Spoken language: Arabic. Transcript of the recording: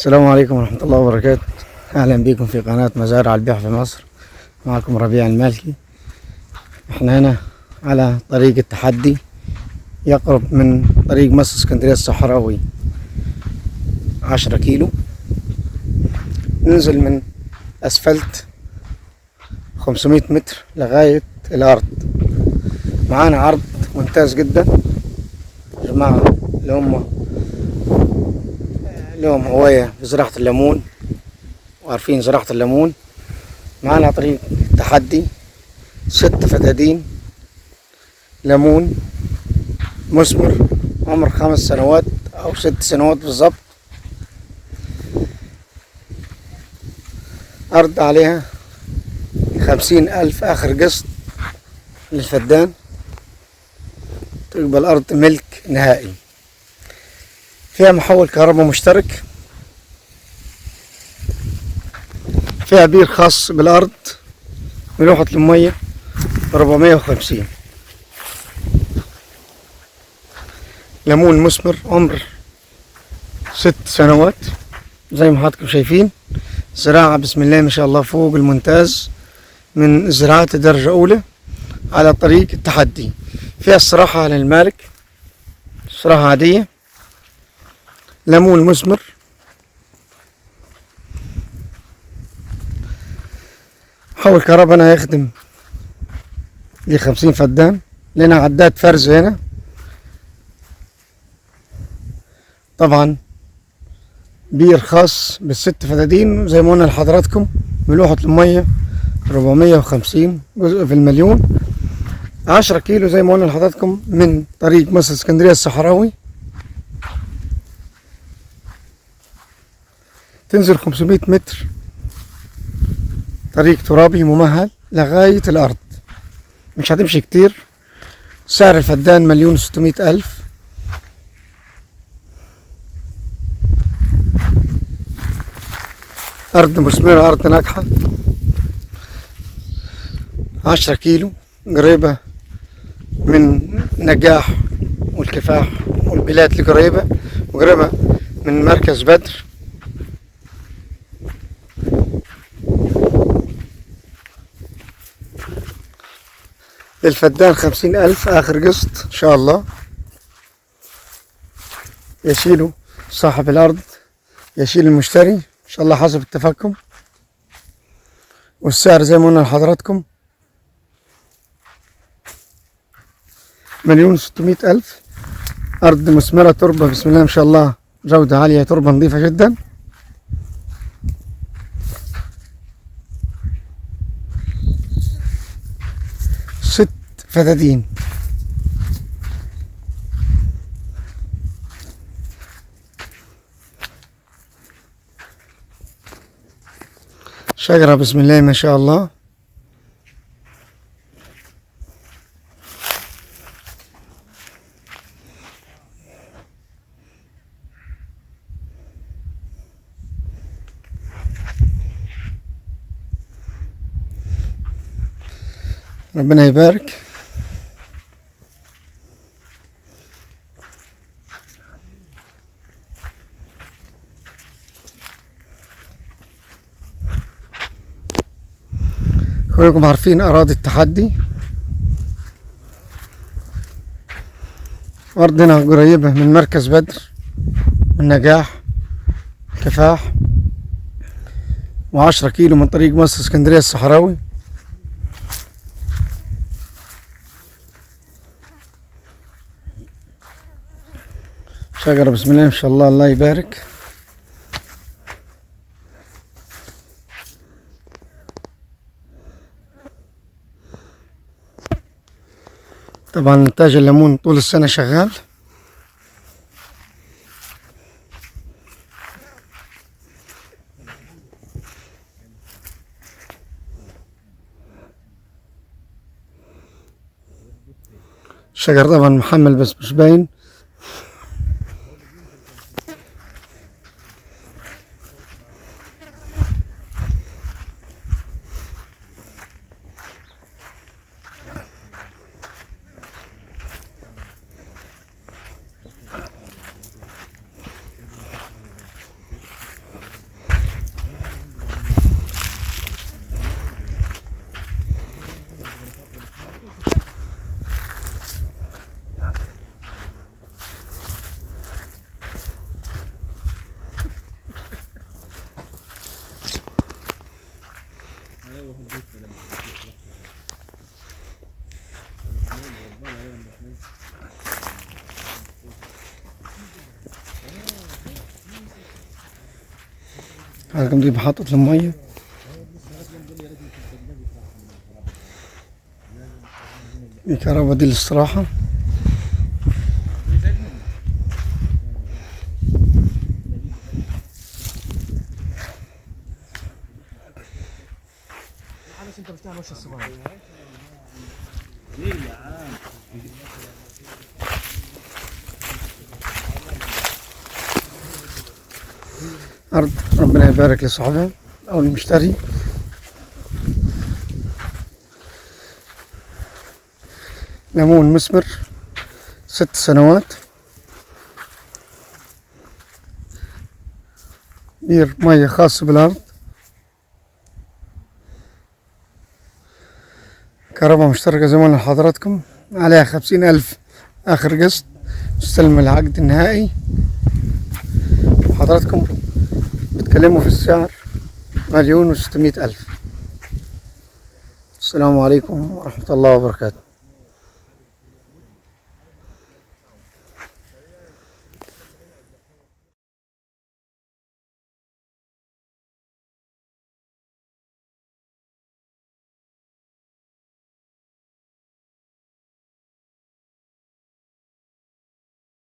السلام عليكم ورحمة الله وبركاته. أهلا بكم في قناة مزارع البيع في مصر. معكم ربيع المالكي. احنا هنا على طريق التحدي، يقرب من طريق مصر اسكندرية الصحراوي 10 كيلو. ننزل من أسفلت 500 متر لغاية الأرض. معانا عرض ممتاز جدا يا جماعة لهم هواية في زراعة الليمون وعارفين زراعة الليمون. معانا طريق تحدي 6 فدادين ليمون مثمر، عمر 5 سنوات أو 6 سنوات بالظبط. أرض عليها 50,000 آخر قسط للفدان، تبقى الأرض ملك نهائي. فيها محول كهرباء مشترك، فيها بير خاص بالأرض، ملوحة المية 450. ليمون مثمر عمر 6 سنوات زي ما حضراتكم شايفين. زراعة بسم الله ما شاء الله فوق الممتاز، من زراعات درجة أولى على طريق التحدي. فيها الصراحة على المالك، صراحة عادية. ليمون مثمر، محول كهرباء هنا هيخدم لي 50 فدان. لنا عداد فرز هنا طبعا، بير خاص بالست فدادين زي ما قلنا لحضراتكم. ملوحة المية 450 جزء في المليون. 10 كيلو زي ما قلنا لحضراتكم من طريق مصر اسكندرية الصحراوي. تنزل 500 متر طريق ترابي ممهد لغاية الأرض، مش هتمشي كتير. سعر الفدان 1,600,000. أرض مثمرة، أرض ناجحة. 10 كيلو، قريبة من نجاح والكفاح والبلاد القريبة، وقريبة من مركز بدر. للفدان 50,000 آخر قسط إن شاء الله. يشيله صاحب الأرض، يشيل المشتري إن شاء الله حسب اتفاقكم. والسعر زي ما قلنا لحضراتكم 1,600,000. أرض مثمرة، تربة بسم الله ما شاء الله جودة عالية، تربة نظيفة جدا. ست فدادين. شجرة بسم الله ما شاء الله. ربنا يبارك. كلكم عارفين أراضي التحدي. أرضنا قريبة من مركز بدر، من نجاح، كفاح، و10 كيلو من طريق مصر اسكندرية الصحراوي. شجرة بسم الله ما شاء الله، الله يبارك. طبعا إنتاج الليمون طول السنة شغال. الشجر طبعا محمل بس مش باين. هاكم دي محطة المية. دي كهربا دي الاستراحة. أرض ربنا يبارك لصاحبها أو المشتري. ليمون مثمر 6 سنوات. بير مية خاص بالأرض. كهرباء مشتركة زي ما قلنا لحضراتكم، عليها 50,000 آخر قسط، تستلم العقد النهائي. حضراتكم بتكلموا في السعر 1,600,000. السلام عليكم ورحمة الله وبركاته.